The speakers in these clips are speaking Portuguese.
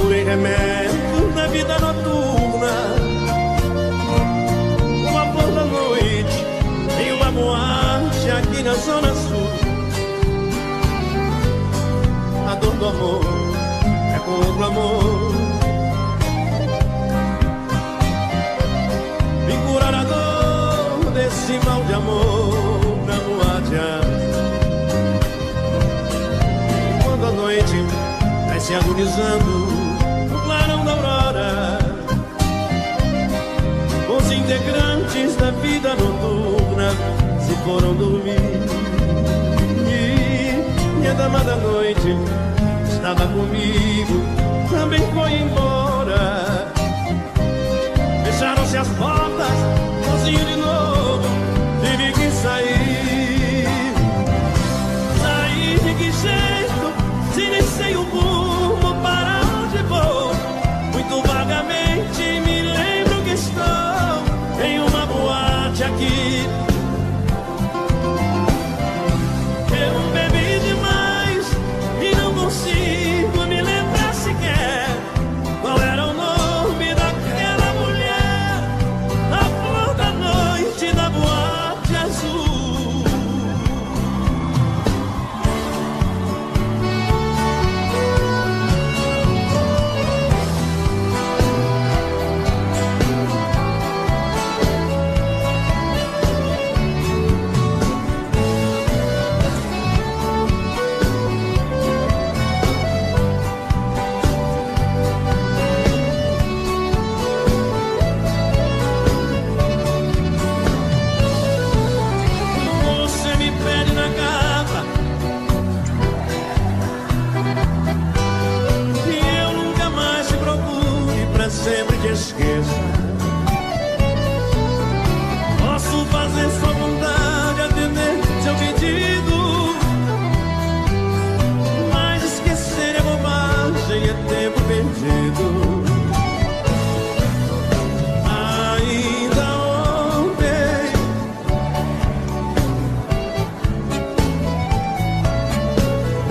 procurem remédio na vida noturna. O amor da noite em uma boate aqui na Zona Sul. A dor do amor é com outro amor. Vim curar a dor desse mal de amor na boate. Quando a noite vai se agonizando no clarão da aurora, os integrantes da vida noturna se foram dormir. E a dama da noite estava comigo, também foi embora. Fecharam-se as portas, sozinho de novo, tive que sair. Sair de que jeito, se nem sei o rumo para onde vou? Muito vagamente me lembro que estou em uma boate aqui. Eu bebi demais e não consigo me lembrar sequer qual era o nome daquela mulher, a flor da noite da boate azul. Você me pede na capa e eu nunca mais te procure, pra sempre te esqueça. Posso fazer sua vontade, atender seu pedido, mas esquecer é bobagem, é tempo perdido. Ainda ontem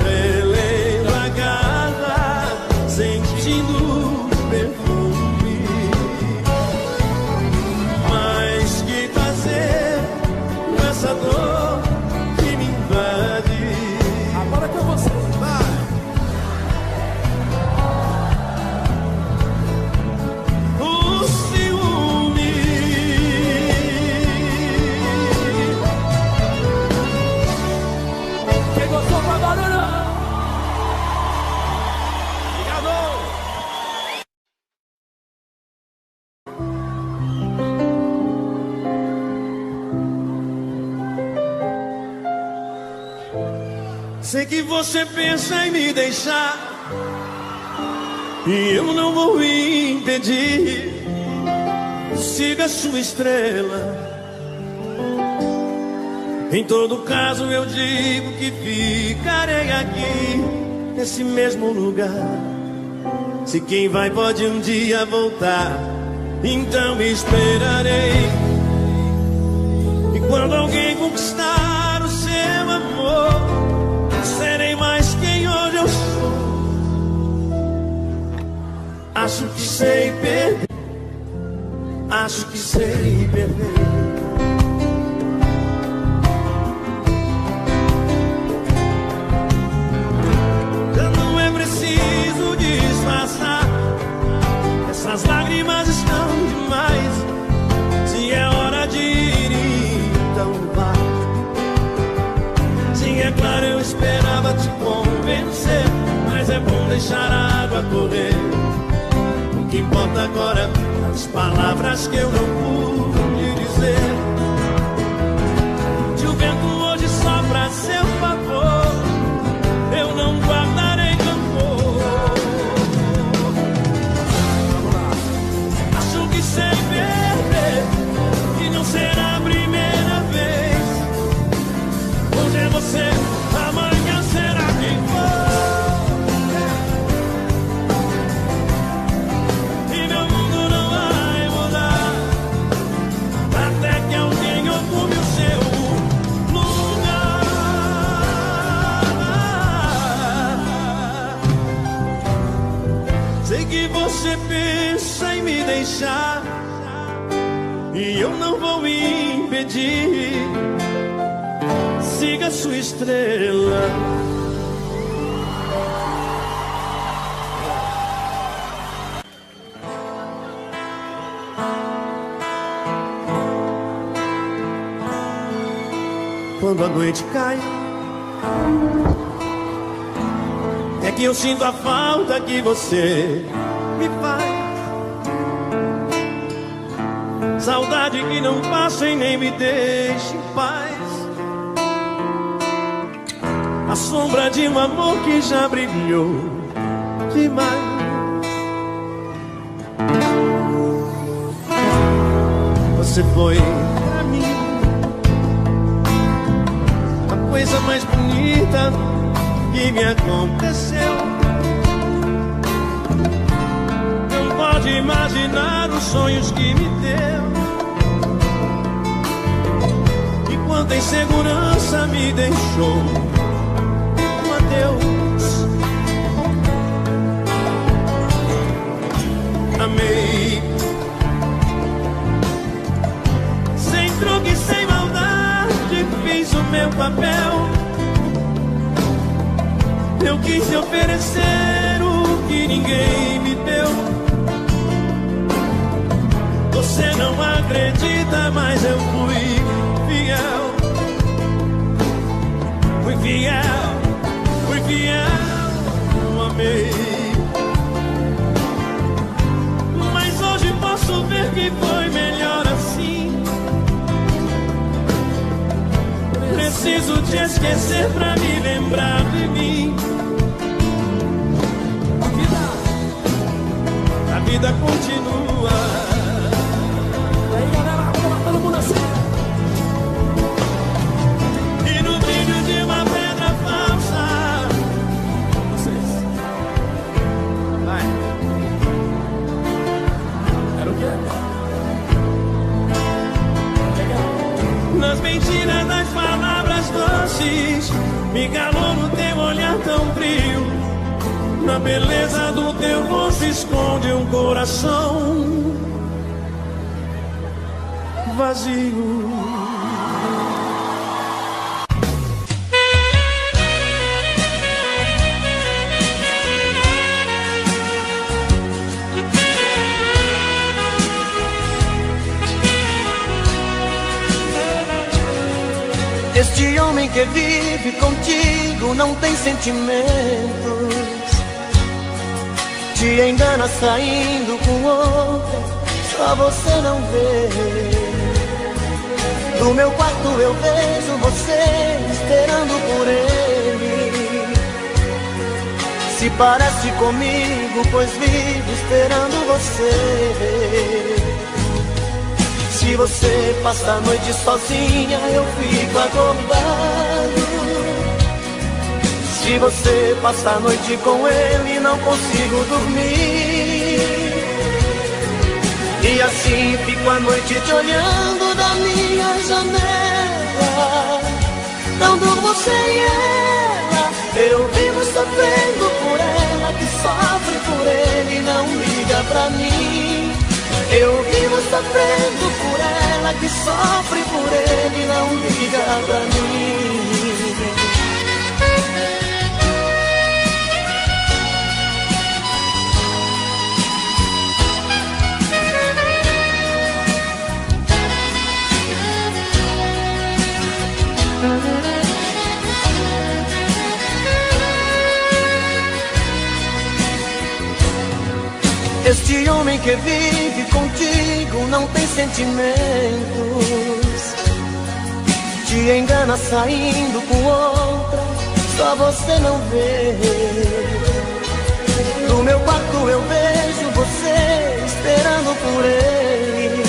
relendo a casa, sentindo perfume. Mas que fazer com essa dor que me invade? Agora com você, vai! O ciúme. Quem gostou com a barulho? Obrigado! Sei que você pensa em me deixar e eu não vou impedir. Siga sua estrela. Em todo caso eu digo que ficarei aqui nesse mesmo lugar. Se quem vai pode um dia voltar, então esperarei. E quando alguém conquistar o seu amor, serei mais quem hoje eu sou. Acho que sei perder, acho que sei perder. Já não é preciso disfarçar, essas lágrimas estão demais. Se é hora de ir, então vá. Sim, é claro, eu esperava te convencer, mas é bom deixar a água correr. O que importa agora, as palavras que eu não pude dizer. Se o vento hoje sopra a seu favor, eu não guardarei rancor. Acho que sei perder e não será a primeira vez. Hoje é você, amanhã será quem for. E meu mundo não vai mudar até que Sei que você pensa em me deixar e eu não vou me impedir. Siga sua estrela. Quando a noite cai, é que eu sinto a falta que você me faz. Saudade que não passa e nem me deixa em paz. A sombra de um amor que já brilhou demais. Você foi pra mim a coisa mais bonita que me aconteceu. Não pode imaginar os sonhos que me deu. E quanta insegurança me deixou. Um adeus. Amei sem troca e sem maldade, fiz o meu papel. Eu quis te oferecer o que ninguém me deu. Você não acredita, mas eu fui fiel. Fui fiel, fui fiel, amei. Mas hoje posso ver que foi melhor assim. Preciso te esquecer pra me lembrar de mim. A vida continua. E aí, galera, todo mundo assim. E no brilho de uma pedra falsa. Vocês. Vai. Era o quê? Nas mentiras das palavras doces, me calou no teu olhar tão frio. Na beleza do teu rosto esconde um coração vazio. Este homem que vive contigo não tem sentimentos. Te engana saindo com outra, só você não vê. No meu quarto eu vejo você esperando por ele. Se parece comigo, pois vivo esperando você. Se você passa a noite sozinha, eu fico acordado. Se você passa a noite com ele, não consigo dormir. E assim fico a noite te olhando da minha janela. Não durmo sem ela. Eu vivo sofrendo por ela, que sofre por ele e não liga pra mim. Eu vivo sofrendo por ela, que sofre por ele e não liga pra mim. Este homem que vive contigo não tem sentimentos. Te engana saindo com outra, só você não vê. No meu quarto eu vejo você esperando por ele.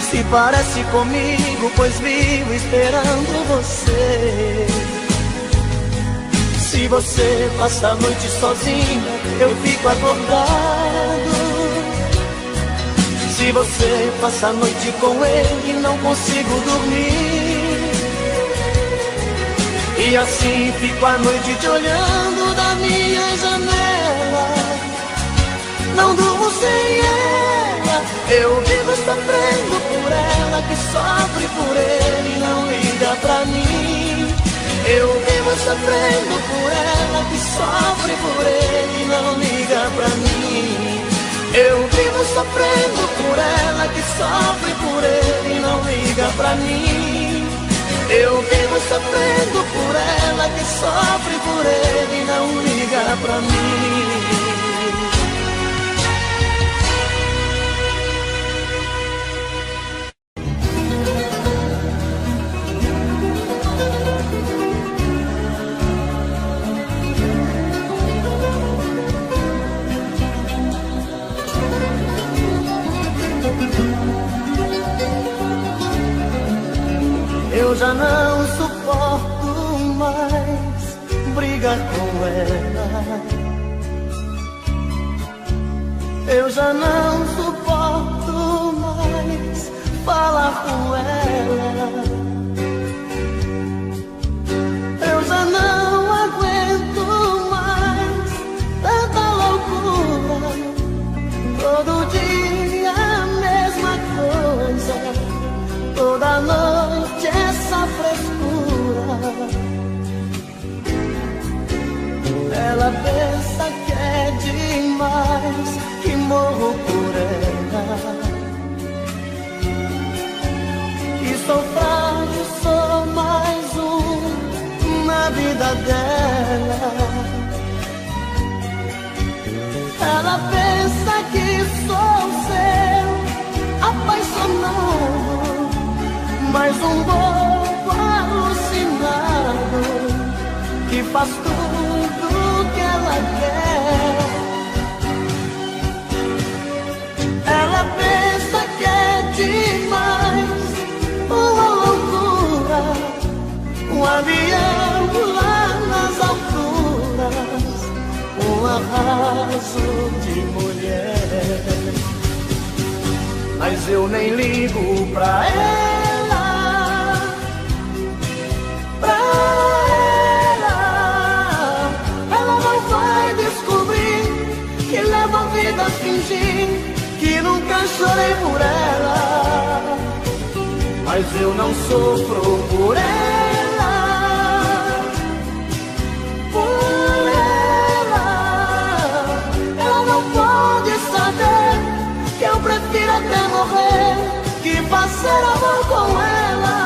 Se parece comigo, pois vivo esperando você. Se você passa a noite sozinha, eu fico acordado. Se você passa a noite com ele, não consigo dormir. E assim fico a noite te olhando da minha janela. Não durmo sem ela, eu vivo sofrendo por ela, que sofre por ele e não liga pra mim. Eu vivo sofrendo por ela, que sofre por ele e não liga pra mim. Eu vivo sofrendo por ela, que sofre por ele e não liga pra mim. Eu vivo sofrendo por ela, que sofre por ele e não liga pra mim. Eu já não suporto mais brigar com ela. Eu já não suporto mais falar com ela. Eu já não aguento mais tanta loucura. Todo dia a mesma coisa, toda noite essa frescura. Ela pensa que é demais, que morro por ela, que sou frágil, sou mais um na vida dela. Ela pensa que sou seu apaixonado, mais um bobo alucinado, que faz tudo que ela quer. Ela pensa que é demais, uma loucura, um avião lá nas alturas, um arraso de mulher. Mas eu nem ligo pra ela, ela não vai descobrir que levo a vida a fingir que nunca chorei por ela. Mas eu não sofro por ela, ela não pode saber que eu prefiro até morrer que fazer amor com ela.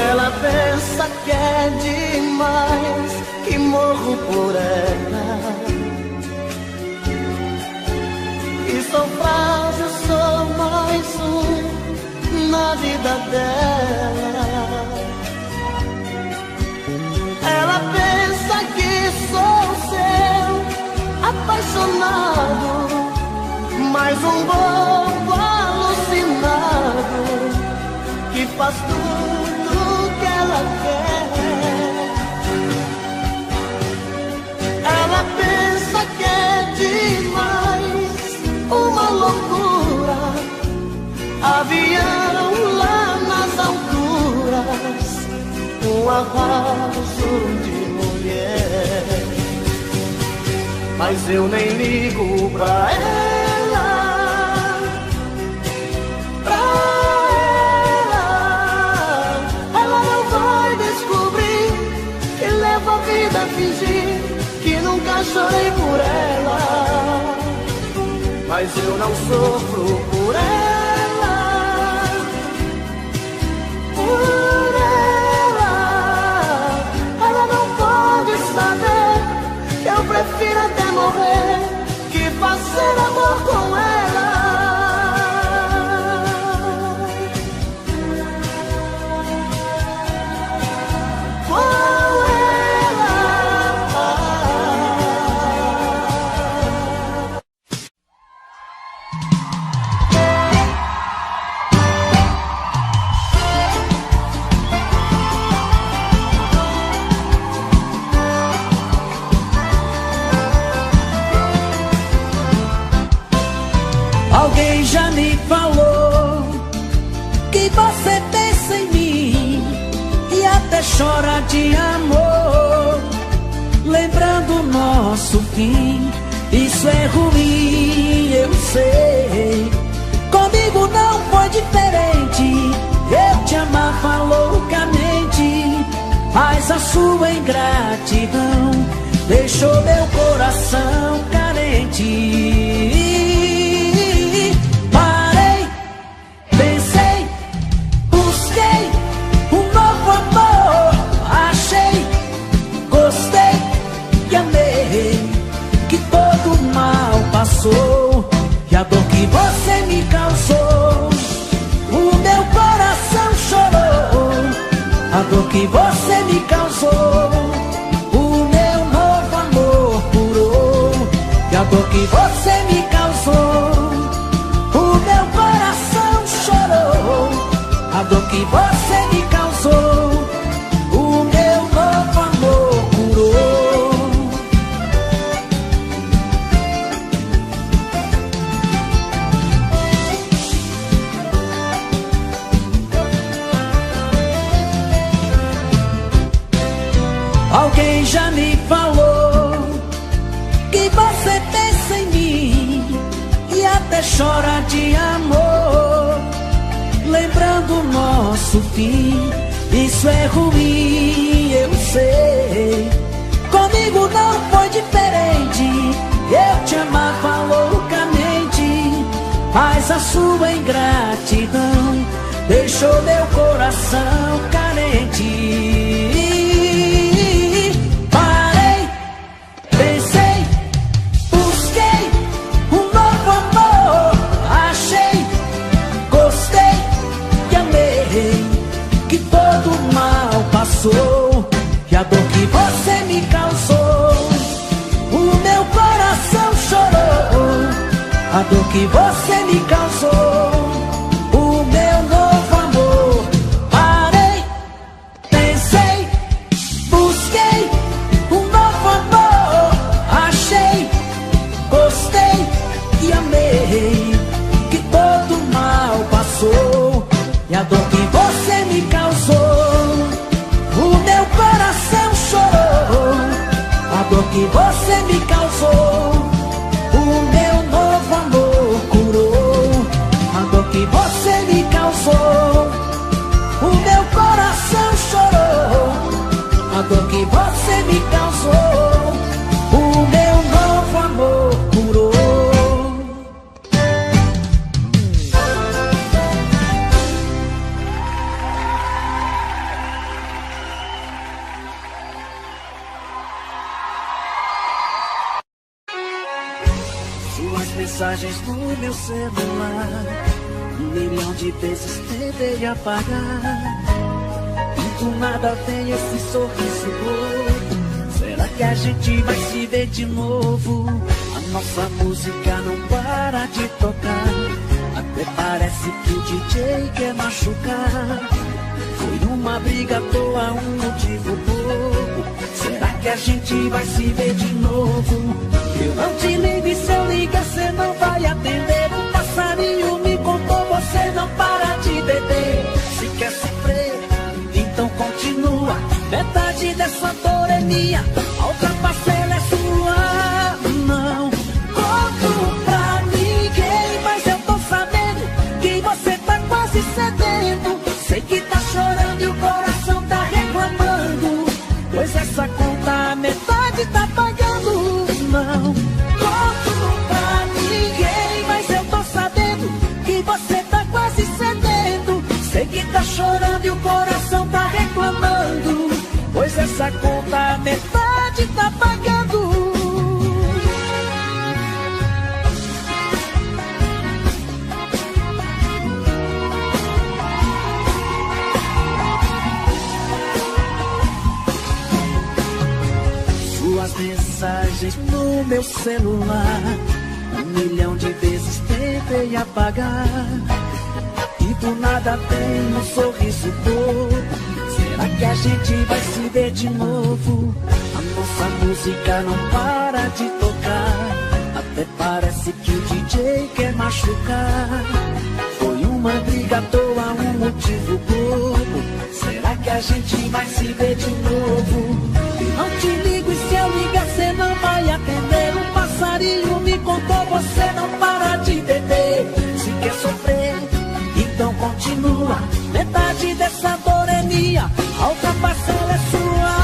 Ela pensa que é demais, que morro por ela, e sou frágil, sou mais um na vida dela. Ela pensa que sou seu apaixonado, mais um bobo alucinado, que faz tudo que ela quer. Ela pensa que é demais, uma loucura, avião lá nas alturas, um arraso de mulher. Mas eu nem ligo pra ela, ela não vai descobrir que levo a vida a fingir que nunca chorei por ela. Mas eu não sofro por ela, ela não pode saber que eu prefiro até morrer que fazer amor com ela. me falou que você pensa em mim e até chora de amor, lembrando o nosso fim. Isso é ruim, eu sei. Comigo não foi diferente. Eu te amava loucamente, mas a sua ingratidão deixou meu coração carente. Parei, pensei, busquei um novo amor. Achei, gostei e amei, que todo mal passou. E a dor que você me causou, o meu coração chorou. A dor que você me causou, o meu novo amor curou. E a dor que você me causou, o meu coração chorou. A dor que você me causou, o meu novo amor curou. Alguém já me falou que você pensa em mim e até chora de amor, lembrando o nosso fim. Isso é ruim, eu sei. Comigo não foi diferente. Eu te amava loucamente, mas a sua ingratidão deixou meu coração carente. E a dor que você me causou, o meu coração chorou. A dor que você me causou, o meu novo amor. Parei, pensei, busquei um novo amor. Achei, gostei e amei, que todo mal passou. E a dor que você me causou, o meu coração chorou. A dor que você me causou, o meu novo amor curou. A dor que você me causou, o meu coração chorou. A dor que você me causou, o meu novo amor curou. Mensagens no meu celular, 1 milhão de vezes tentei apagar, e do nada vem esse sorriso bobo. Será que a gente vai se ver de novo? A nossa música não para de tocar, até parece que o DJ quer machucar. Foi uma briga à toa, um motivo bobo. Será que a gente vai se ver de novo? Eu não te ligo e se eu ligar cê não vai atender. Um passarinho me contou, você não para de beber. Se quer sofrer, então continua. Metade dessa dor é minha, a outra parcela é sua. Não conto pra ninguém, mas eu tô sabendo que você tá quase cedendo. Sei que tá chorando e o coração tá reclamando, pois essa conta a metade tá pagando. Não conto pra ninguém, mas eu tô sabendo que você tá quase cedendo. Sei que tá chorando e o coração tá reclamando, pois essa conta a metade tá pagando. Suas mensagens no meu celular, 1 milhão de vezes tentei apagar, e do nada tem um sorriso bobo. Será que a gente vai se ver de novo? A nossa música não para de tocar, Até parece que o DJ quer machucar. Foi uma briga à toa, um motivo bobo. Será que a gente vai se ver de novo? Não te ligo e se eu ligar cê não vai atender. Um passarinho me contou, você não para de beber. Se quer sofrer, então continua. Metade dessa dor é minha, a outra parcela é sua.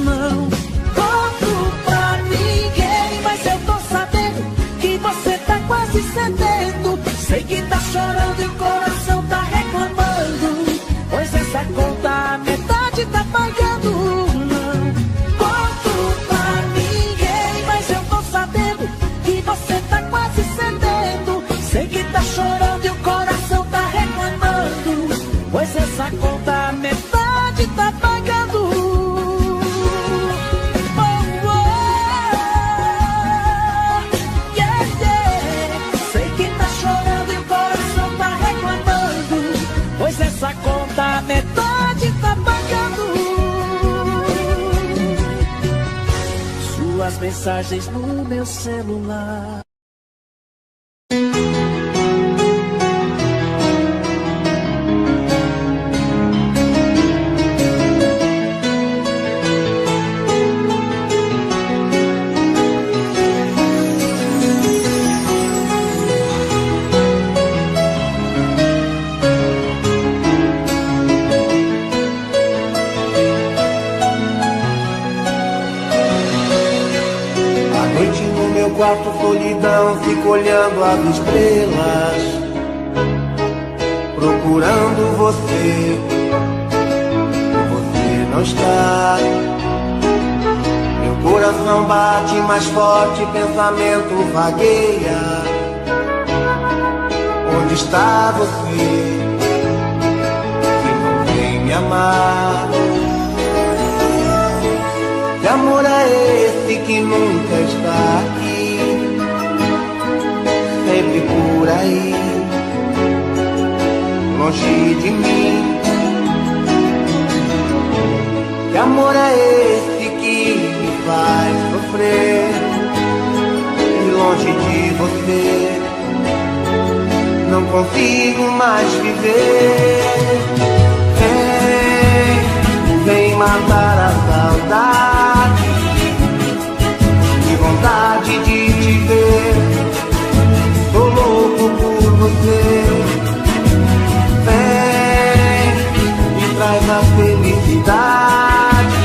Não conto pra ninguém, mas eu tô sabendo que você tá quase cedendo. Sei que tá chorando e o coração tá reclamando, pois essa conta a metade tá pagando. Não conto pra ninguém, mas eu tô sabendo que você tá quase cedendo. Sei que tá chorando e o coração tá reclamando, pois essa conta a metade tá pagando. Oh, oh, yeah, yeah. Sei que tá chorando e o coração tá reclamando, pois essa conta a metade tá pagando. Suas mensagens no meu celular. Quarto solidão, fico olhando as estrelas, procurando você. Você não está. Meu coração bate mais forte, pensamento vagueia. Onde está você? Que não vem me amar. Que amor é esse que nunca está aqui? Sempre por aí, longe de mim. Que amor é esse que me faz sofrer? E longe de você, não consigo mais viver. Vem matar a saudade, que vontade de te ver. Tô louco por você. Vem e traz a felicidade.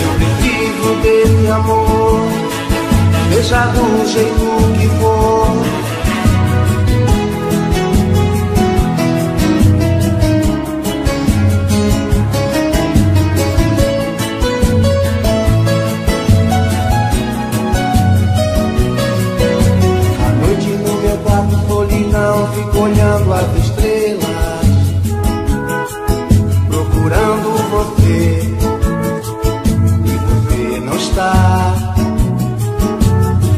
Eu preciso desse amor, seja do jeito que for. Fico olhando as estrelas, procurando você. E você não está.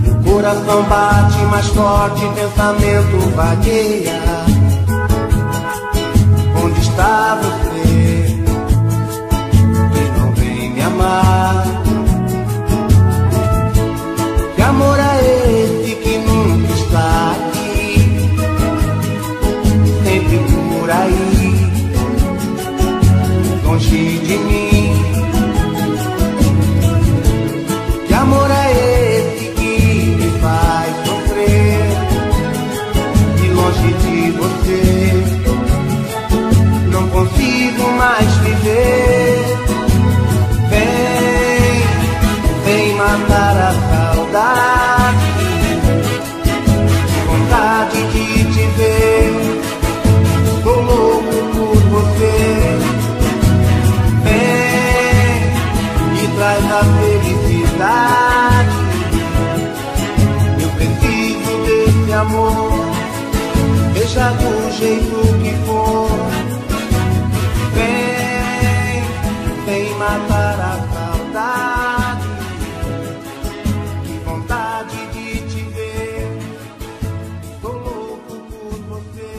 Meu coração bate mais forte, pensamento vagueia. Onde está você? Que não vem me amar. Que amor é esse que nunca está aqui? Por aí, longe de mim. Que amor é esse que me faz sofrer? E longe de você, não consigo mais viver. Vem matar a saudade, vontade de te ver. Tô louco por você. Vem e traz a felicidade. Eu preciso desse amor, seja do jeito que for. Vem matar a saudade, que vontade de te ver. Tô louco por você.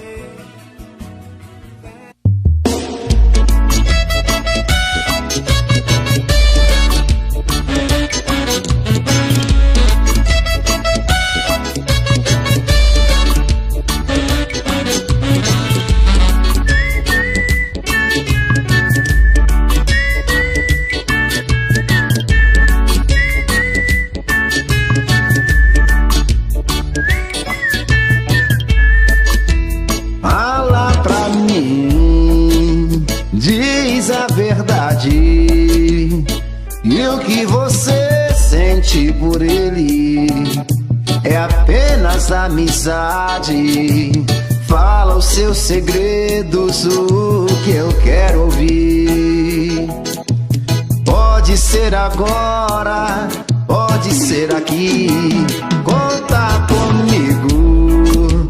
verdade. E o que você sente por ele é apenas amizade. Fala os seus segredos, o que eu quero ouvir. Pode ser agora, pode ser aqui. Conta comigo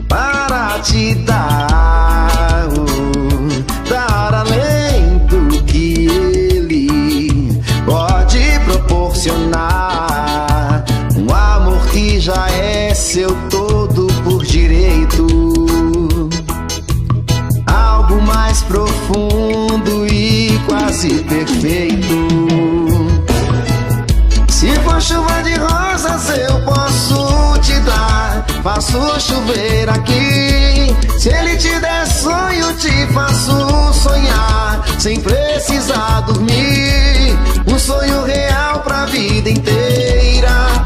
para te dar além do que ele pode proporcionar. Um amor que já é seu todo por direito. Algo mais profundo e quase perfeito. Se for chuva de rosas eu posso te dar. Faço chover aqui. Se ele te der sonho te faço sonhar sem precisar dormir. Um sonho real pra vida inteira.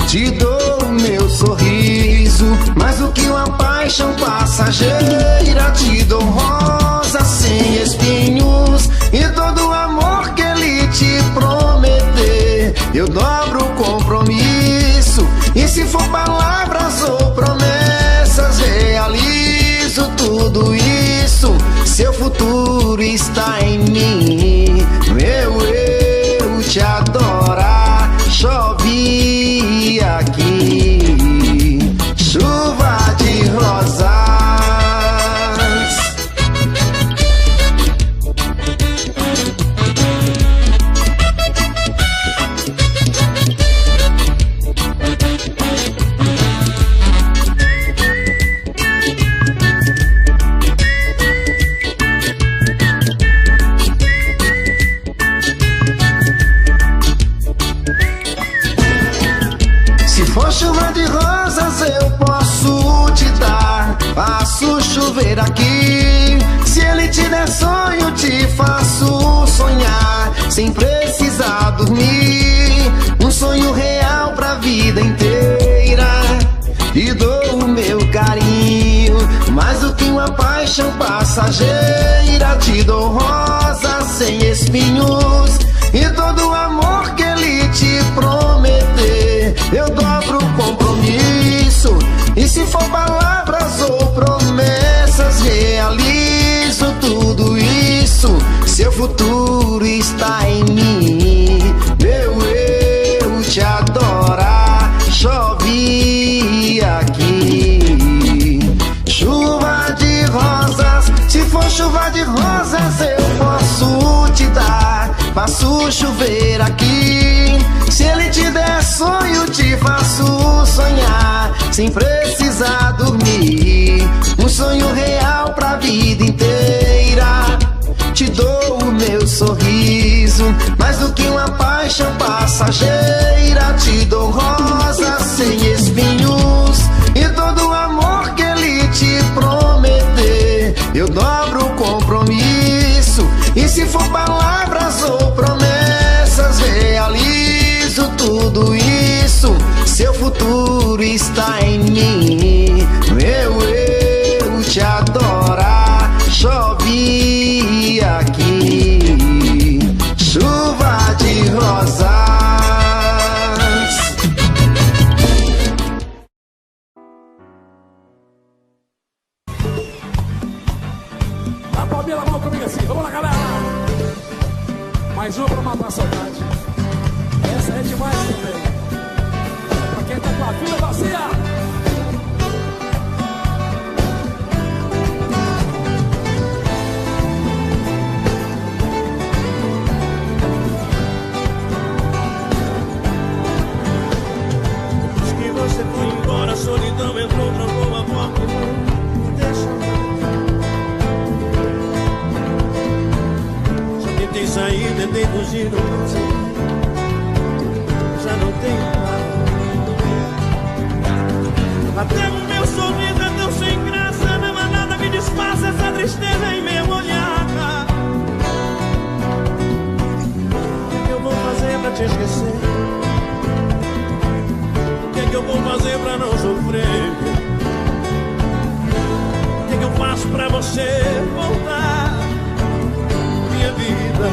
Te dou meu sorriso, mais do que uma paixão passageira. Te dou rosas sem espinhos e todo o amor que ele te prometer. Eu dobro o compromisso, e se for palavras ou promessas, realizo tudo isso. Seu futuro está em mim, eu te adorar. Chove aqui, chuva de rosas. Chuva de rosas eu posso te dar. Faço chover aqui. Se ele te der sonho te faço sonhar sem precisar dormir. Um sonho real pra vida inteira. E dou o meu carinho, mais do que uma paixão passageira. Te dou rosas sem espinhos e todo o amor que ele te prometer. Eu dobro o compromisso, e se for palavras ou promessas, realizo tudo isso. Seu futuro está em mim, eu te adorar. Chove aqui, chuva de rosas. Se for chuva de rosas eu posso te dar. Faço chover aqui. Se ele te der sonho te faço sonhar sem precisar dormir. Um sonho real pra vida inteira. Te dou o meu sorriso, mais do que uma paixão passageira. Te dou rosas sem espinhos e todo o amor que ele te prometer. Eu dobro o compromisso, e se for palavras ou promessas, realizo tudo isso. Seu futuro está em mim, eu te adorar. Chove aqui, chuva de rosas. A palminha na mão comigo assim, vamos lá, galera. Mais uma pra matar a saudade. Essa é demais também. Pra quem tá com a fila vazia. Você foi embora, a solidão entrou, trancou a porta e não me deixa mais. Já tentei sair, tentei fugir, não consegui. Já não tenho nada. Até o meu sorriso é tão sem graça. Não há nada que disfarce essa tristeza em meu olhar. O que eu vou fazer pra te esquecer? O que eu vou fazer pra não sofrer? O que eu faço pra você voltar? Minha vida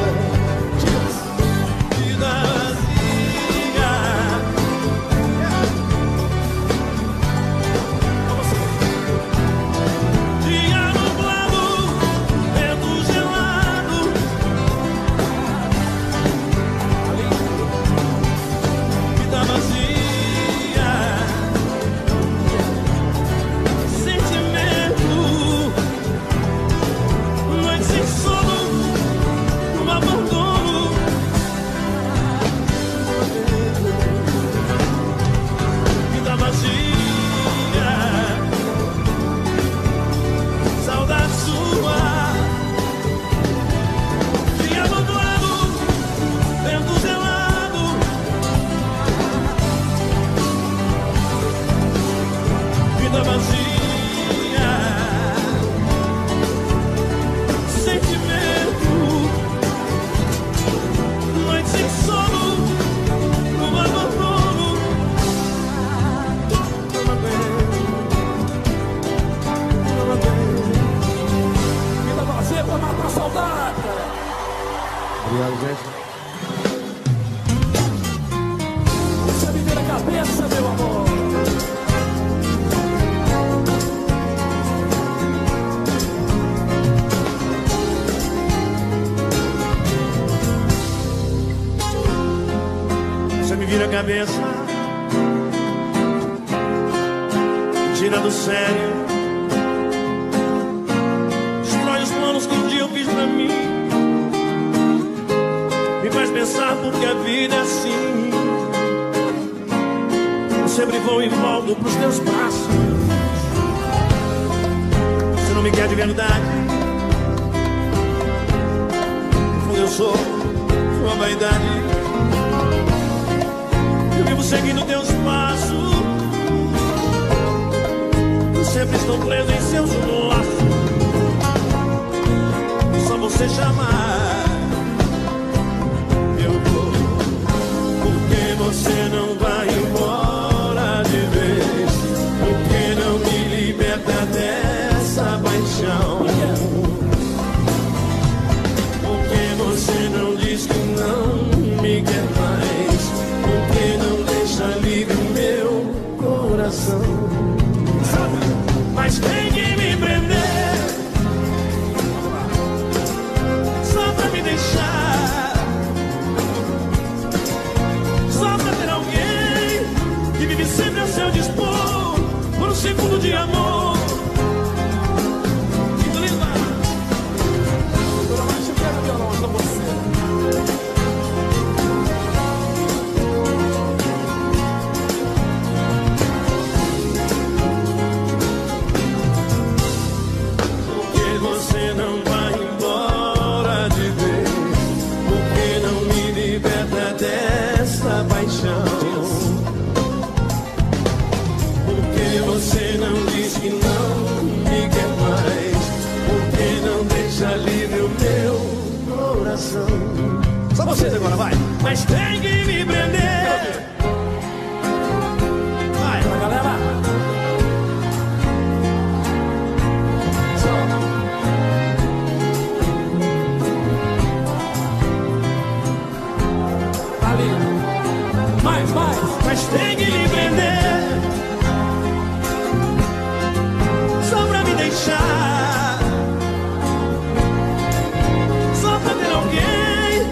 Obrigado, gente. Você me vira a cabeça, meu amor. Você me vira a cabeça, tira do sério, destrói os planos que um dia eu fiz pra mim, me faz pensar porque a vida é assim. Eu sempre vou e volto pros teus braços. Você não me quer de verdade, eu sou sua vaidade. Eu vivo seguindo teus passos, eu sempre estou preso em seus laços. Só você chamar, eu vou. Porque você não vai embora de vez? Porque não me liberta dessa paixão? Porque você não diz que não me quer mais? Porque não deixa livre meu coração? Mas tem que me prender só pra me deixar, só pra ter alguém que vive sempre a seu dispor, por um segundo de amor. Fico linda. Dona Márcia, eu quero violão com você. Você não vai embora de vez? Porque não me liberta dessa paixão? Porque você não diz que não me quer mais? Porque não deixa livre o meu coração? Só vocês agora, vai! Mas tem que me prender. Vai, Vai, galera. Ali. Mais. mas tem que me prender só pra me deixar, só pra ter alguém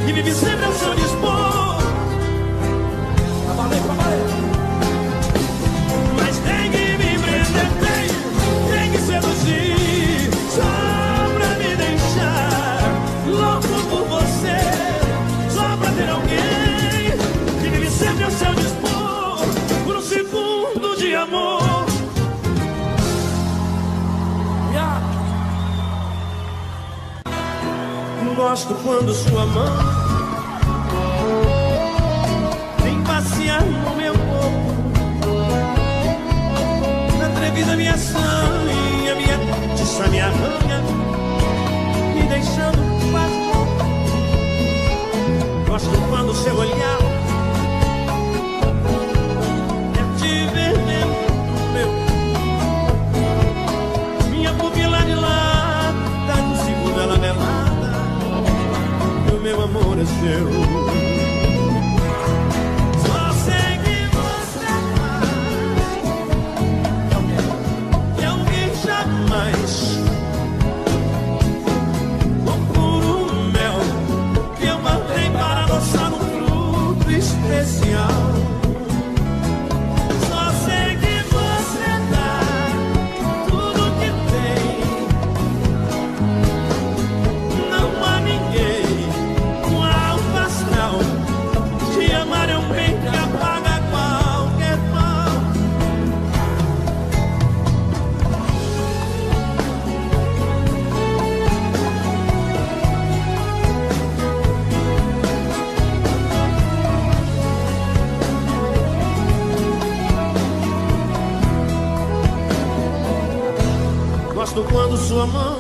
que vive sempre ao seu dispor. Pra valer. Mas tem que me prender, tem que seduzir, só pra me deixar louco por você, só pra ter alguém que vive sempre ao seu dispor, por um segundo de amor. Gosto quando sua mão vem passear no meu corpo, atrevida minha ação e a minha tiça me arranha, me deixando quase louco. Gosto quando seu olhar é te ver dentro do meu, minha pupila dilata, no segundo ela melada, meu amor é seu. Só sei que você faz que alguém jamais, com puro mel que eu matei para adoçar um fruto especial. Só sei que você dá tudo que tem, não há ninguém. Te amar é um bem que apaga qualquer mal. Gosto quando sua mão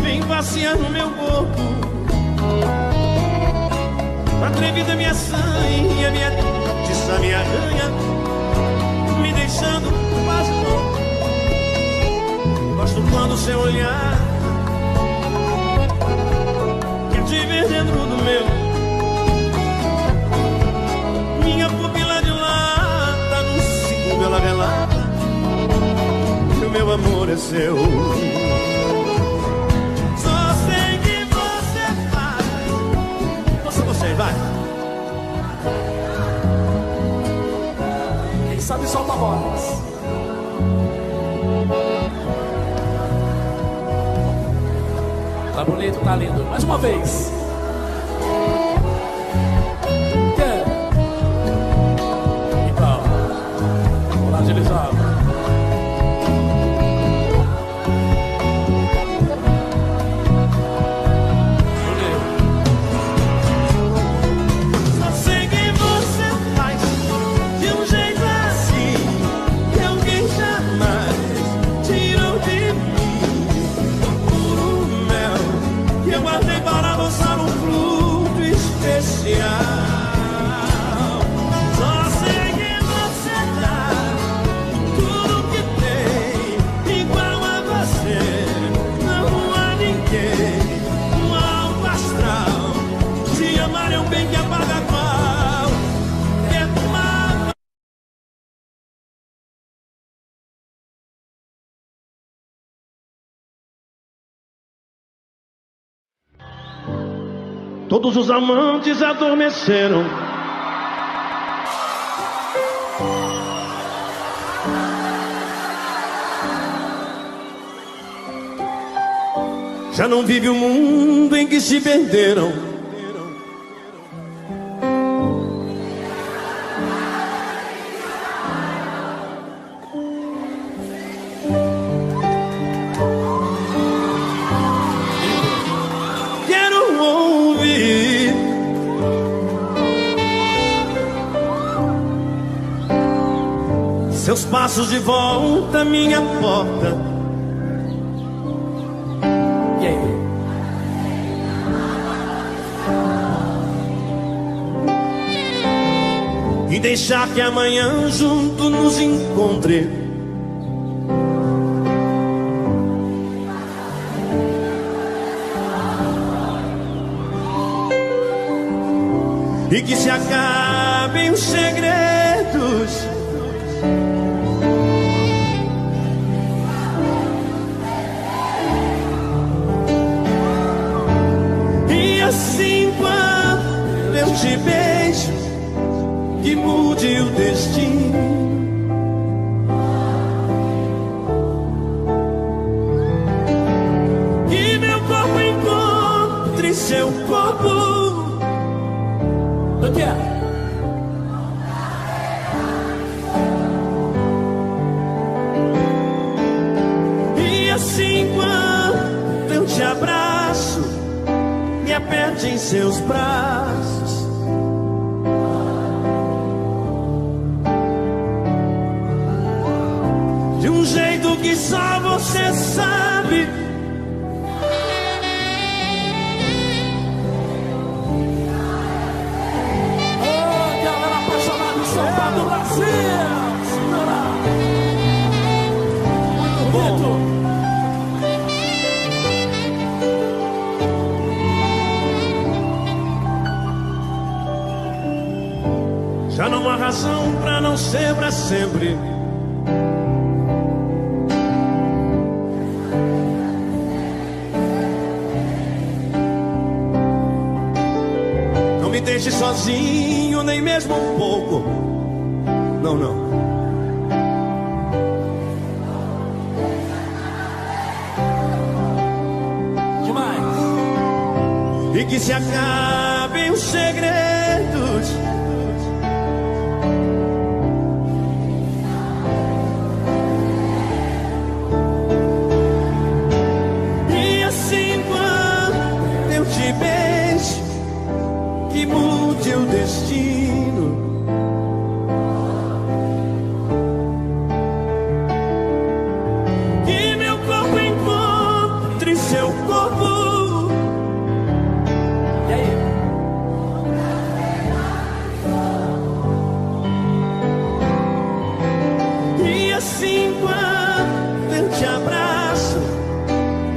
vem passear no meu corpo, atrevida minha sangue e a minha tiça me arranha, me deixando quase louco. Gosto quando seu olhar dentro do meu. Minha pupila dilata num segundo ela relata que o meu amor é seu. Só sei que você faz. Você vai. Quem sabe solta a voz. Tá bonito, tá lindo. Mais uma vez. Então, vamos lá, agilizado. Todos os amantes adormeceram. Já não vive o mundo em que se perderam. Seus passos de volta à minha porta. E aí? E deixar que amanhã junto nos encontre. E que se acabem os segredos. Assim quando eu te beijo, que mude o destino. Que meu corpo encontre seu corpo. O que é? E assim quando eu te abraço, me aperte em seus braços. De um jeito que só você sabe. Oh, galera apaixonada em São Paulo do Brasil. Muito bonito. Já não há razão pra não ser pra sempre. Não me deixe sozinho, nem mesmo um pouco. Não, não. Demais. E que se acabem os segredos. Que mude o destino. Que meu corpo encontre seu corpo. E aí? E assim quando eu te abraço,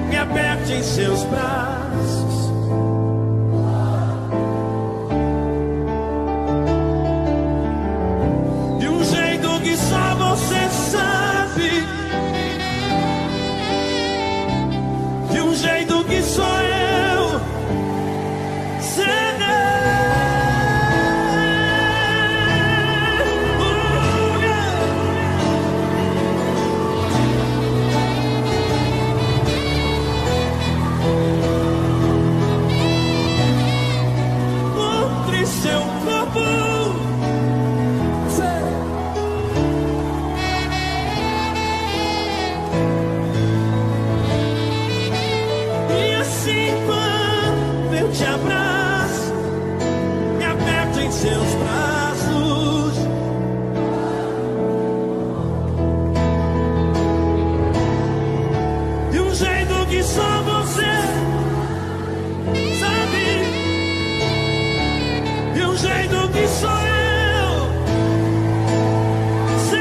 me aperte em seus braços. eu te abraço, me aperto em seus braços. De um jeito que só você sabe, de um jeito que só eu sei.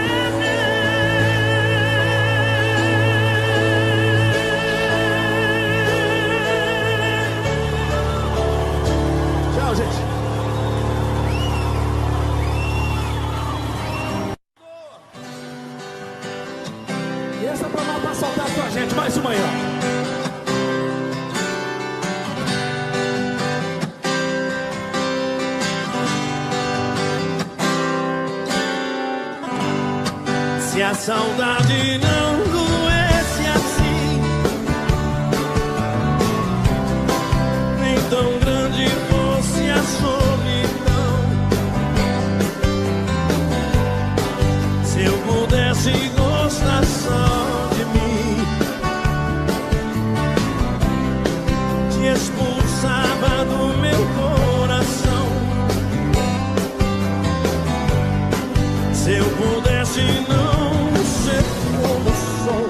Tchau, gente. E essa é pra matar saudade com a gente, mais uma aí, ó. Se a saudade não doesse assim, nem tão grande fosse a solidão, se eu pudesse gostar só de mim, te expulsava do meu coração. Se eu pudesse não ser como sou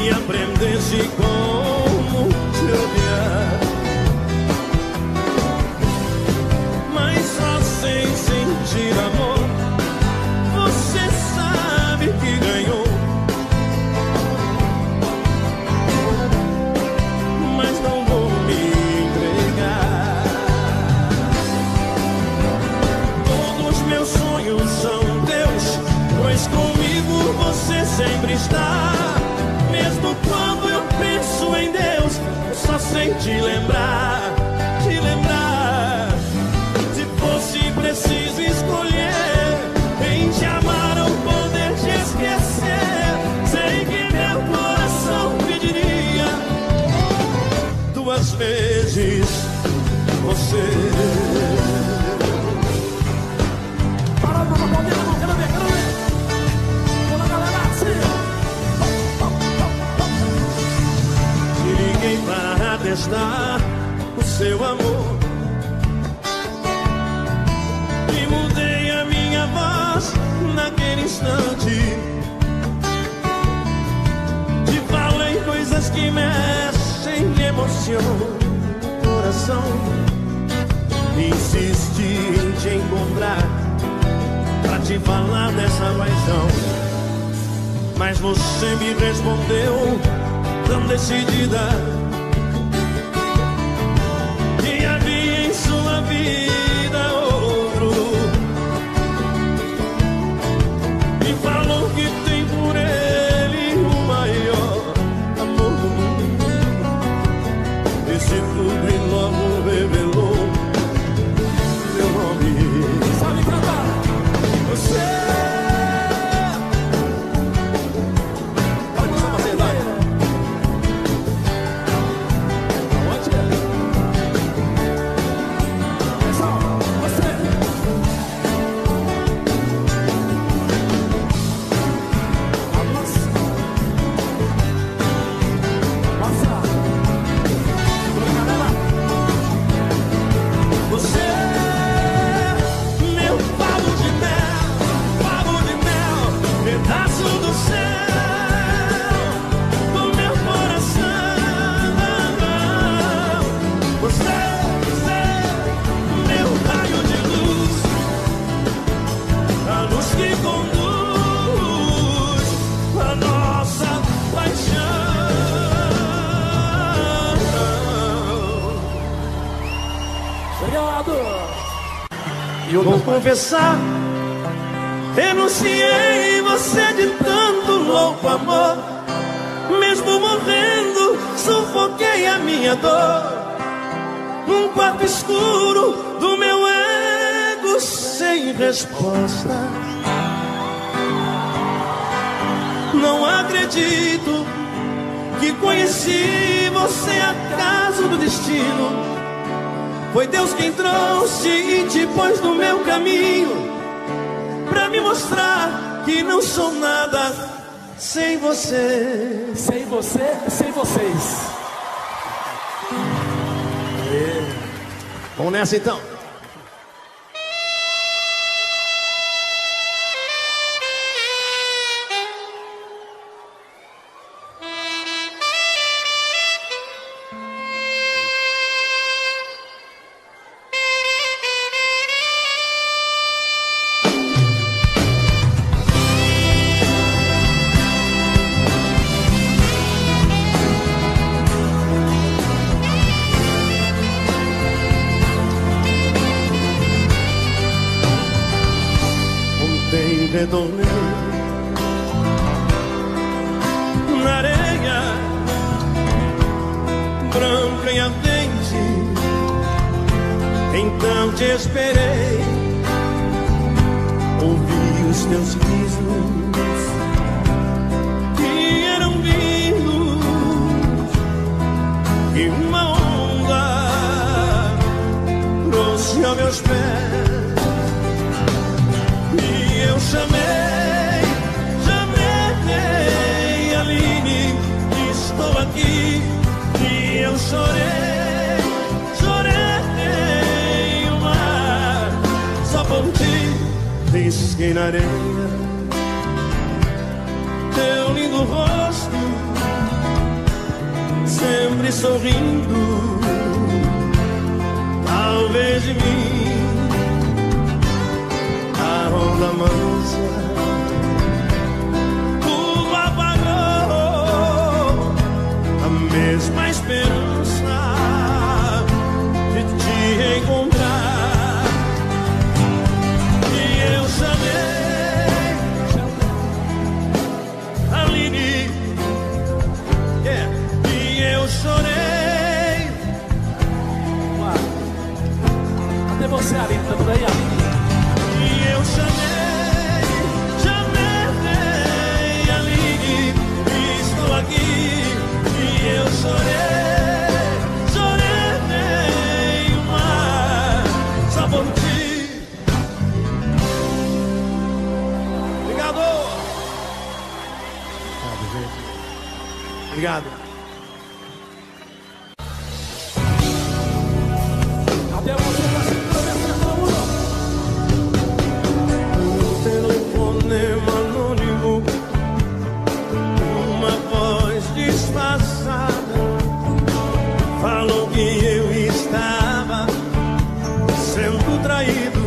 e aprendesse como te odiar, mas só sem sentir amor, você sabe que ganhou. Mas não vou me entregar. Todos meus sonhos são teus, pois comigo você sempre está. Mesmo quando eu penso em Deus, eu só sei te lembrar, te lembrar. Se fosse preciso escolher em te amar ou poder te esquecer, sei que meu coração pediria 2 vezes você. Parado pra poder, não, quero ver, quero ver. Toda a galera assim. Te liguei para testar o seu amor e mudei a minha voz naquele instante. Te falei coisas que mexem e emocionam o coração. Insisti em te encontrar pra te falar dessa paixão, mas você me respondeu tão decidida que havia em sua vida outro, e falou que tem por ele o maior amor do mundo. Esse tudo e logo revelou meu nome. Sabe cantar? Você pode puxar uma verdade. Onde é? Pessoal, você. Avança. Passa. Toda a galera. Você, meu pavo de mel, pedaço do céu, do meu coração. Você, meu raio de luz, a luz que conduz a nossa paixão. Obrigado. Vou confessar, renunciei em você de tanto louco amor. Mesmo morrendo, sufoquei a minha dor num quarto escuro do meu ego sem resposta. Não acredito que conheci você acaso do destino. Foi Deus quem trouxe e te pôs no meu caminho, pra me mostrar que não sou nada sem você. Sem você, sem vocês. Vamos nessa então. Retornei na areia branca e ardente, então te esperei, ouvi os teus risos que eram vindos e uma onda trouxe aos meus pés. Eu chamei, Aline, estou aqui. E eu chorei o mar, só por ti, risquei na areia teu lindo rosto, sempre sorrindo, talvez de mim. A onda mansa, tudo apagou a mesma esperança de te encontrar. E eu chamei Aline, e eu chorei. Cadê você, Aline? Tá por aí, Aline? Eu chamei Aline, estou aqui. E eu chorei o mar, só por ti. Obrigado. Obrigado. Até você vai se prometer todo mundo. Telefonema anônimo, uma voz disfarçada falou que eu estava sendo traído.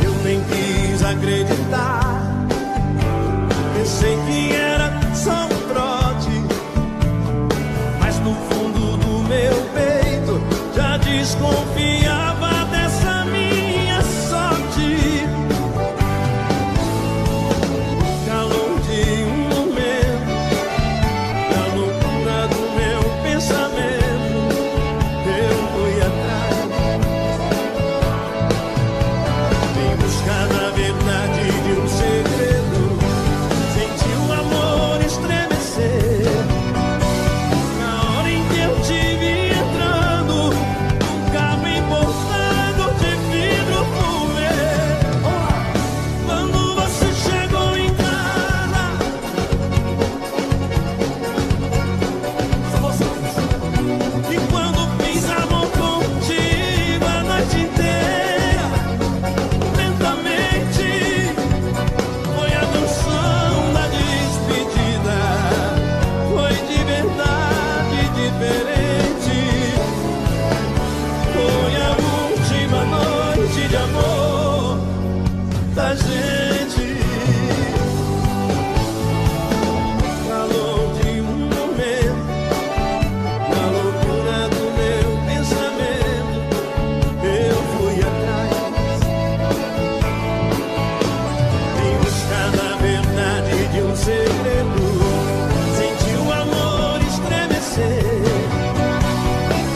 Eu nem quis acreditar, pensei que era só um trote, mas no fundo do meu peito já desconfiava dessa minha sorte. Calor de um momento, na loucura do meu pensamento, eu fui atrás, em busca da verdade de um segredo. Senti o amor estremecer na hora em que eu te vi entrando num carro importado de vidro fumê. Quando você chegou em casa, e quando fiz amor contigo a noite inteira, lentamente, foi a canção da despedida. Foi de verdade diferente. Foi a última noite de amor da gente. Calor de um momento, na loucura do meu pensamento, eu fui atrás, em busca da verdade de um segredo. Senti o amor estremecer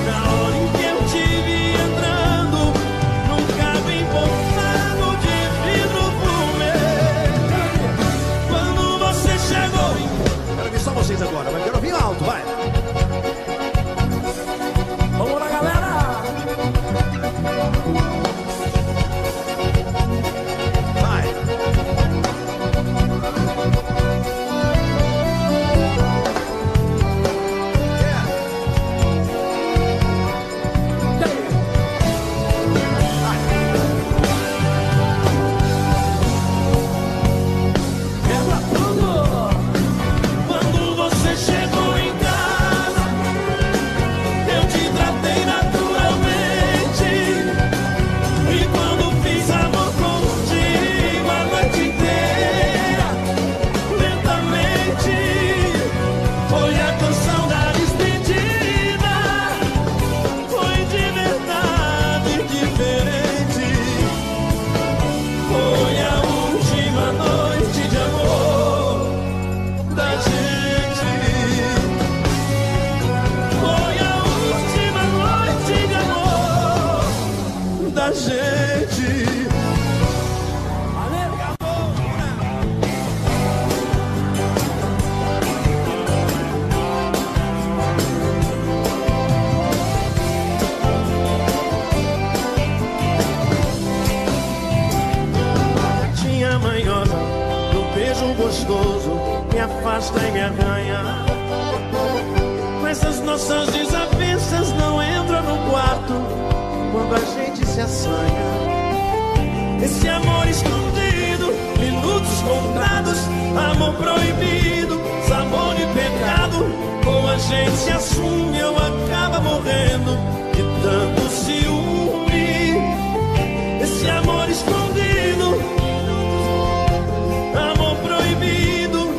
na hora em que eu te vi entrando num carro importado de vidro fumê. Quando você chegou em... Quero ver só vocês agora, mas quero ouvir alto, vai. Vamos lá, galera! Vai. e me arranha. Mas as nossas desavenças não entram no quarto quando a gente se assanha. Esse amor escondido, minutos contados, amor proibido, sabor de pecado. Ou a gente se assume ou acaba morrendo de tanto ciúme. Esse amor escondido, amor proibido.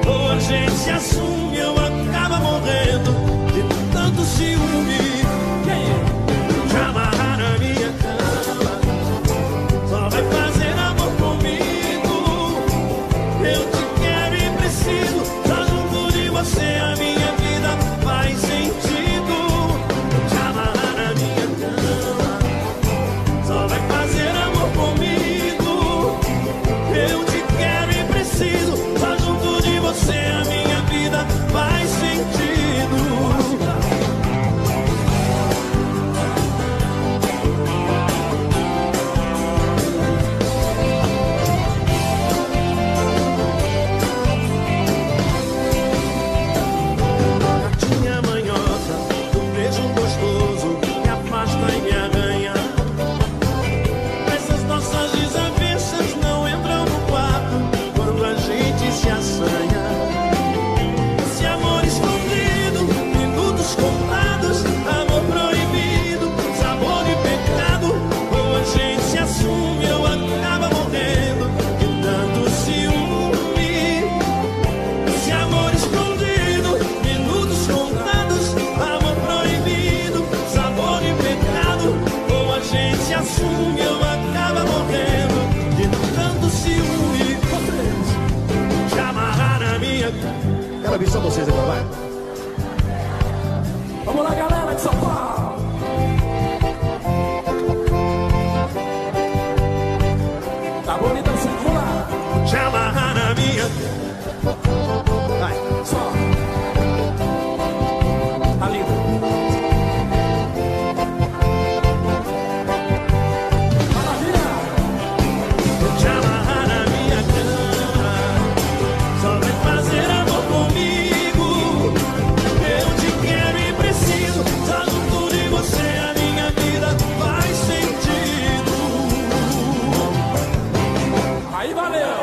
Ou a gente se assume ou acaba morrendo de tanto ciúme. Te amarrar na minha cama, só vai fazer amor comigo. Eu te quero e preciso, só junto de você a minha vida faz sentido. Te amarrar na minha cama, só vai fazer amor comigo. Eu te quero e preciso, só junto de você a minha vida faz sentido. Gatinha manhosa, do beijo gostoso que afasta e me arranha. Essas nossas desavenças não entram no quarto quando a gente se assanha. Esse amor escondido, minutos contados, amor proibido, sabor de pecado. Ou a gente se assume ou acaba morrendo de tanto ciúme. Esse amor escondido, minutos contados, amor proibido, sabor de pecado. Ou a gente se assume ou acaba morrendo de tanto ciúme. Te amarrar na minha... Quero ouvir só vocês agora, vai. Vamos lá, galera de São Paulo. Tá bonita assim, vamos lá. Te amarrar na minha... Vai. Só. Tá lindo. Maravilha. Te amarrar na minha cama, só vai fazer amor comigo. Eu te quero e preciso, só junto de você a minha vida faz sentido. Aí valeu.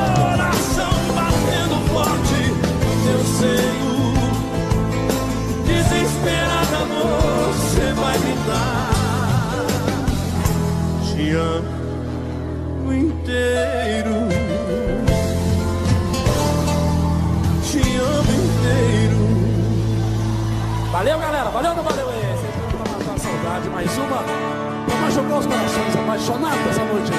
Coração batendo forte, eu sei desesperada você vai gritar. Te amo inteiro, te amo inteiro. Valeu, galera. Valeu ou não valeu? Sempre pra matar a saudade. Mais uma. Pra machucar os corações apaixonados dessa noite.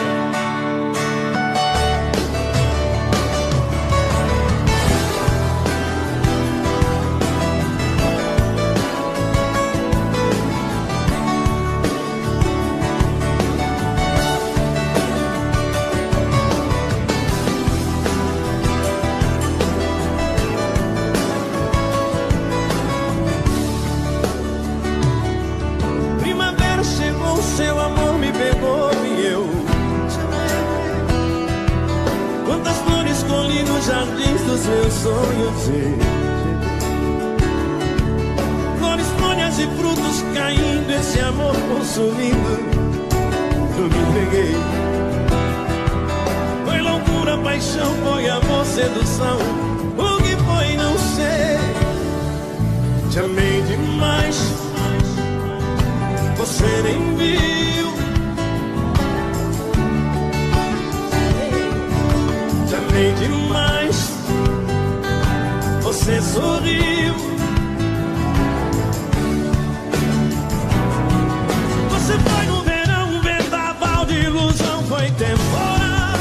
Primavera chegou, seu amor me pegou e eu te amei. Quantas flores colhi nos jardins dos meus sonhos flores, folhas e frutos caindo, esse amor consumindo. Eu me entreguei. Foi loucura, paixão, foi amor, sedução. O que foi, não sei. Te amei demais, você nem viu. Te amei demais, você sorriu. Você foi no verão, um vendaval de ilusão, foi temporal.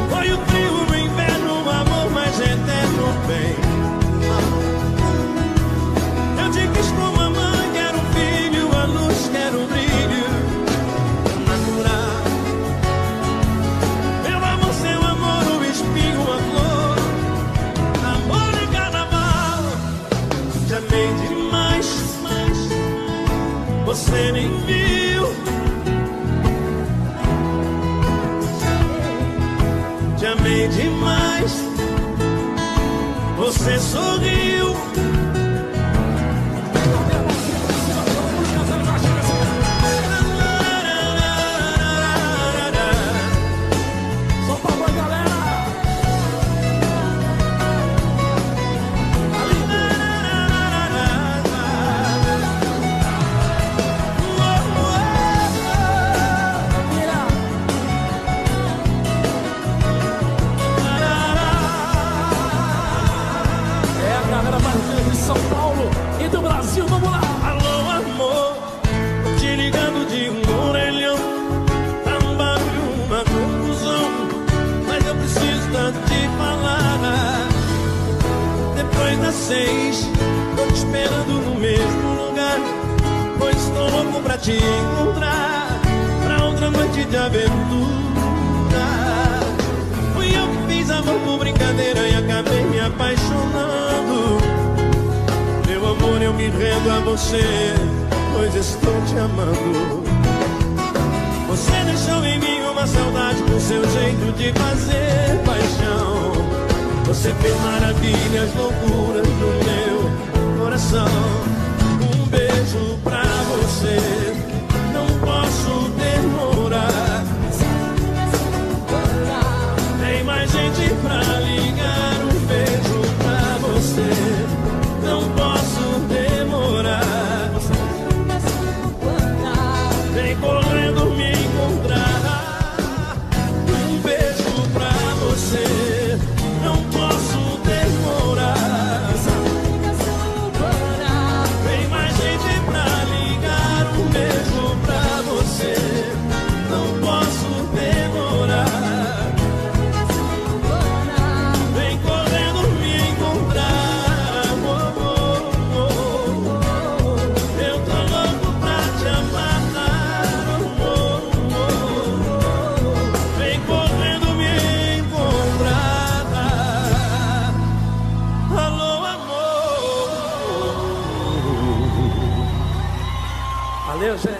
Foi o frio no inverno, o amor mais eterno, bem. Eu te quis como a mãe quer um filho, a luz quer um brilho natural. Meu amor, seu amor, o espinho, a flor, amor de você nem viu. Te amei demais, você sorriu. São Paulo e do Brasil, vamos lá! Alô, amor, tô te ligando de um orelhão. Tá um barulho, uma confusão, mas eu preciso tanto te falar. Depois das 6, tô te esperando no mesmo lugar, pois estou louco pra te encontrar, pra outra noite de aventura. Fui eu que fiz amor por brincadeira e acabei me apaixonando. Meu amor, eu me rendo a você, pois estou te amando. Você deixou em mim uma saudade com seu jeito de fazer paixão. Você fez maravilhas, loucuras no meu coração. Um beijo pra você, não posso demorar. Tem mais gente pra ligar. Um beijo pra você, não posso demorar. Vem correndo me encontrar. Um beijo pra você, não posso demorar. Vem mais gente pra ligar. Um beijo pra você, não posso demorar. Vem correndo me encontrar. Eu tô louco pra te amar. Vem correndo me encontrar. Alô, amor. Valeu, gente!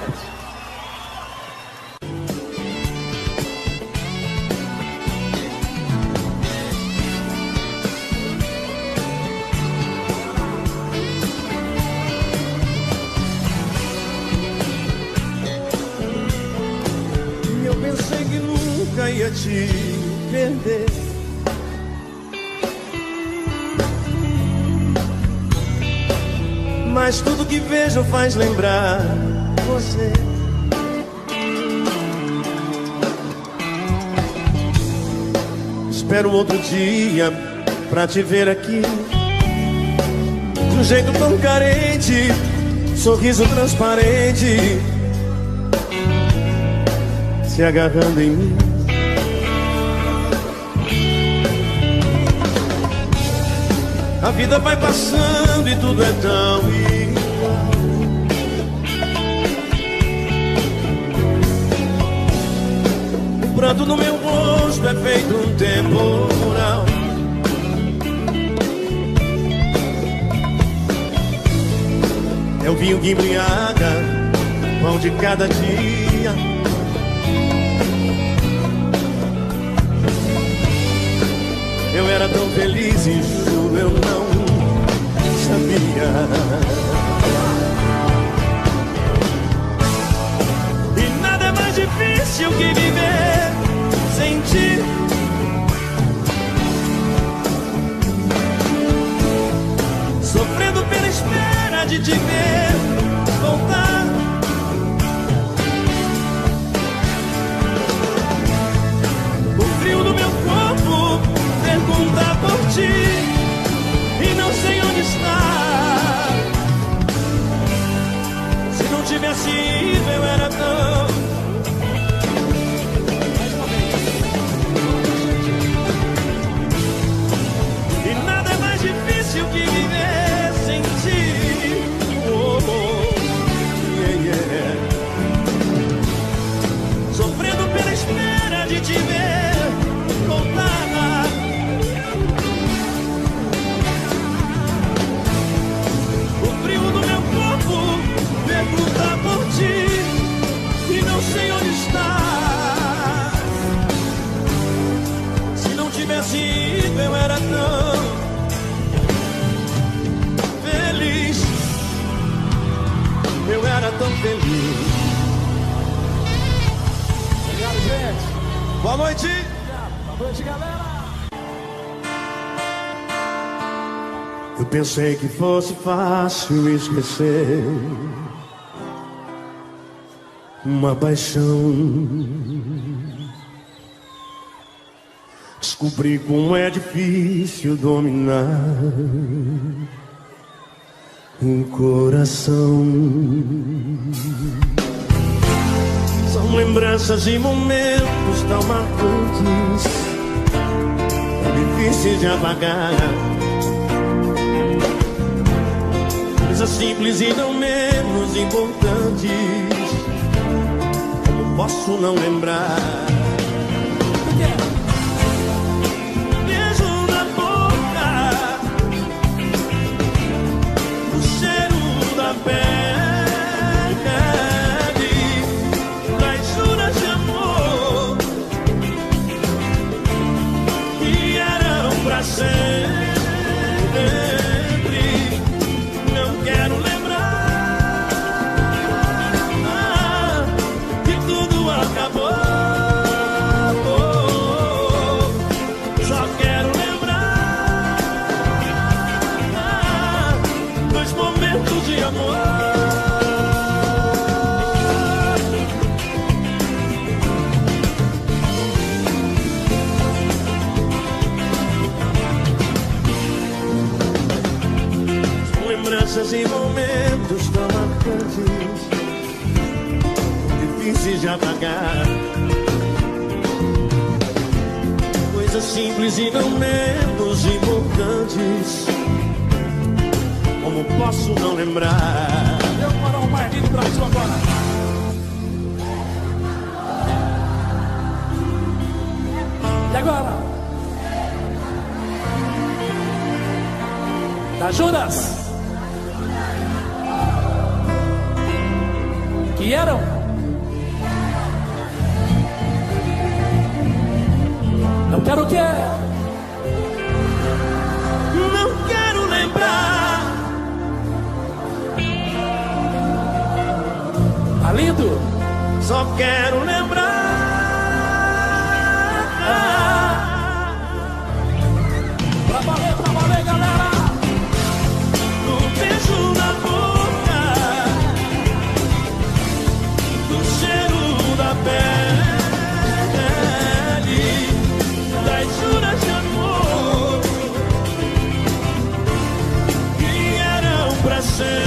Eu pensei que nunca ia te perder. Mas tudo que vejo faz lembrar você. Espero outro dia pra te ver aqui, de um jeito tão carente, sorriso transparente, se agarrando em mim. A vida vai passando e tudo é tão igual. O pranto no meu rosto é feito um temporal. É o vinho que embriaga, pão de cada dia. Eu era tão feliz e juro eu não sabia. E nada é mais difícil que viver sem ti. Sofrendo pela espera de te ver voltar. O frio do meu corpo pergunta por ti e não sei onde está. Se não tivesse ido eu era tão. E nada é mais difícil que viver sem ti. Oh, oh, yeah, yeah. Sofrendo pela espera de te ver voltar. O frio do meu corpo pergunta por ti Boa noite. Boa noite, galera. Eu pensei que fosse fácil esquecer uma paixão. Descobri como é difícil dominar um coração. São lembranças e momentos tão marcantes, tão difíceis de apagar. Coisas simples e não menos importantes, como posso não lembrar? Beijo na boca, o cheiro da pele, das juras de amor que eram pra sempre. Quero lembrar que tudo acabou. Só quero lembrar dos momentos de amor. Lembranças e momentos tão marcantes, difíceis de apagar. Coisas simples e não menos importantes, como posso não lembrar? Eu vou parar um Marquinhos do Brasil agora. E agora? Da Judas. Que eram? Não quero o quê? Não quero lembrar. Tá lindo? Só quero lembrar Pra valer, galera. do beijo na boca, do cheiro da pele, das juras de amor que eram pra sempre.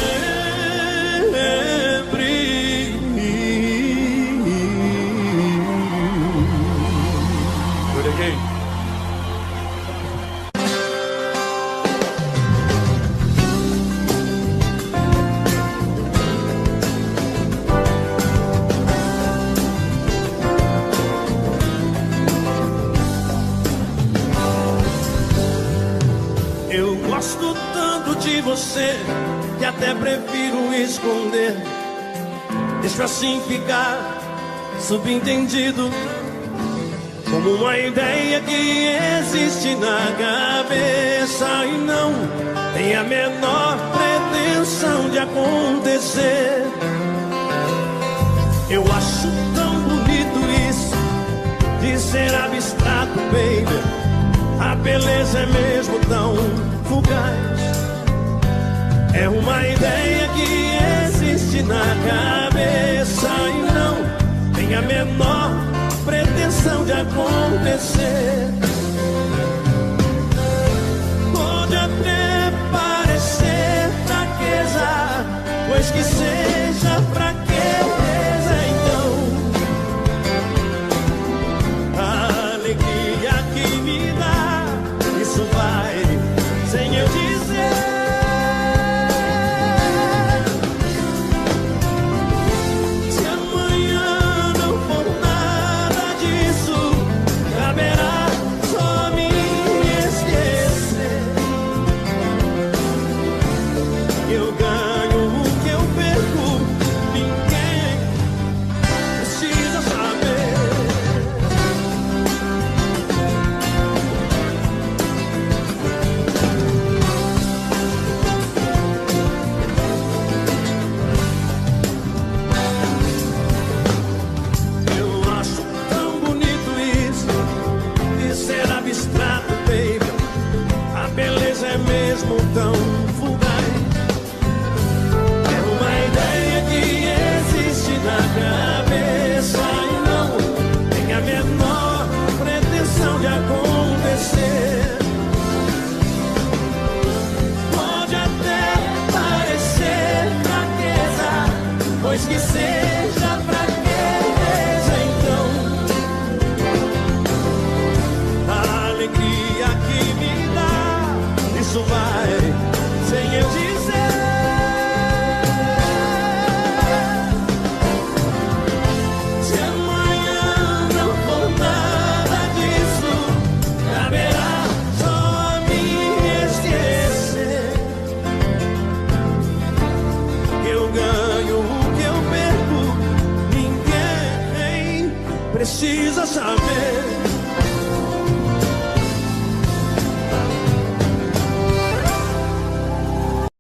Eu gosto tanto de você que até prefiro esconder. Deixo assim ficar subentendido, como uma ideia que existe na cabeça e não tem a menor pretensão de acontecer. Eu acho tão bonito isso de ser abstrato, baby. A beleza é mesmo tão fugaz. É uma ideia que existe na cabeça e não tem a menor pretensão de acontecer. Pode até parecer fraqueza, pois que seja fraqueza então. A alegria que me dá, isso vai sem eu dizer. Se amanhã não for nada disso, caberá alegria que me dá. Isso vai sem eu dizer. Se amanhã não for nada disso, caberá só a mim esquecer. Que eu ganho o que eu perco, ninguém precisa saber.